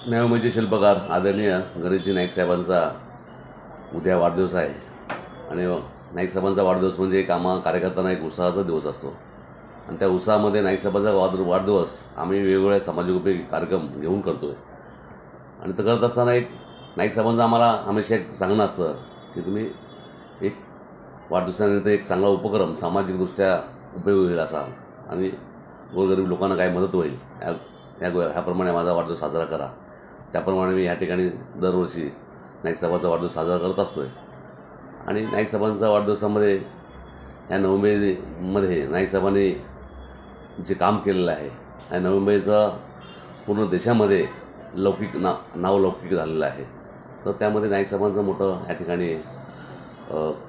नवमुंबईचे शिल्पकार आदरणीय गणेशजी नाईक साहेबांचा उद्या वाढदिवस आहे आणि नाईक साहेबांचा वाढदिवस म्हणजे कार्यकर्त्यांना एक उत्साहाचा दिवस असतो आणि त्या उत्साहामध्ये नाईक साहेबांचा वाढदिवस आम्ही वेगवेगळ्या समाजोपयोगी कार्यक्रम घेऊन करतो आहे आणि ते करत असताना एक नाईक साहेबांचं आम्हाला हमेशा एक सांगणं असतं की तुम्ही एक वाढदिवसानिमित्त एक चांगला उपक्रम सामाजिकदृष्ट्या उपयोगी होईल असा आणि गोरगरीब लोकांना काय मदत होईल ह्याप्रमाणे माझा वाढदिवस साजरा करा। त्याप्रमाणे मी ह्या ठिकाणी दरवर्षी नाईक साहेबांचा वाढदिवस साजरा करत असतो आहे आणि नाईक साहेबांच्या वाढदिवसामध्ये ह्या नवमुंबईमध्ये नाईक साहेबांनी जे काम केलेलं आहे ह्या नवमुंबईचं पूर्ण देशामध्ये नावलौकिक झालेलं आहे। तर त्यामध्ये नाईक साहेबांचं मोठं ह्या ठिकाणी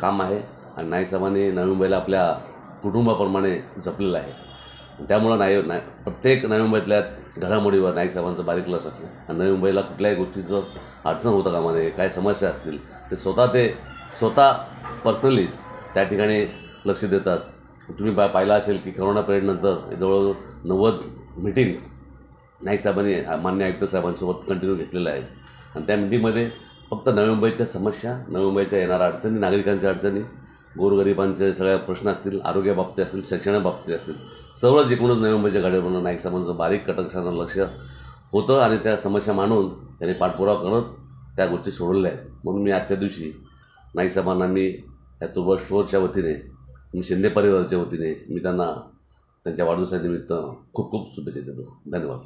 काम आहे आणि नाईक साहेबांनी नवी मुंबईला आपल्या कुटुंबाप्रमाणे जपलेलं आहे। त्यामुळं प्रत्येक नवी मुंबईतल्या घडामोडीवर नाईक साहेबांचं बारीक लक्ष असतं आणि नवी मुंबईला कुठल्याही गोष्टीचं अडचण होतं कामा नये, काय समस्या असतील ते स्वतः पर्सनली त्या ठिकाणी लक्ष देतात। तुम्ही पाहिलं असेल की कोरोना पिरियडनंतर जवळजवळ 90 मीटिंग नाईक साहेबांनी मान्य आयुक्त साहेबांसोबत कंटिन्यू घेतलेलं आहे आणि त्या मीटिंगमध्ये फक्त नवी मुंबईच्या समस्या, नवी मुंबईच्या येणाऱ्या अडचणी, नागरिकांच्या अडचणी, गोरगरिबांचे सगळ्या प्रश्न असतील, आरोग्याबाबतीत असतील, शिक्षणाबाबतीत असतील, सर्वच एकूणच नवी मुंबईच्या घडामोडीवर नाईक साहेबांचं बारीक कटाक्षानं लक्ष होतं आणि त्या समस्या मांडून त्यांनी पाठपुरावा करत त्या गोष्टी सोडवल्या आहेत। म्हणून मी आजच्या दिवशी नाईक साहेबांना मी या तुर्बा स्टोअरच्या वतीने, मी शिंदे परिवाराच्या वतीने मी त्यांना त्यांच्या वाढदिवसानिमित्त खूप खूप शुभेच्छा देतो। धन्यवाद।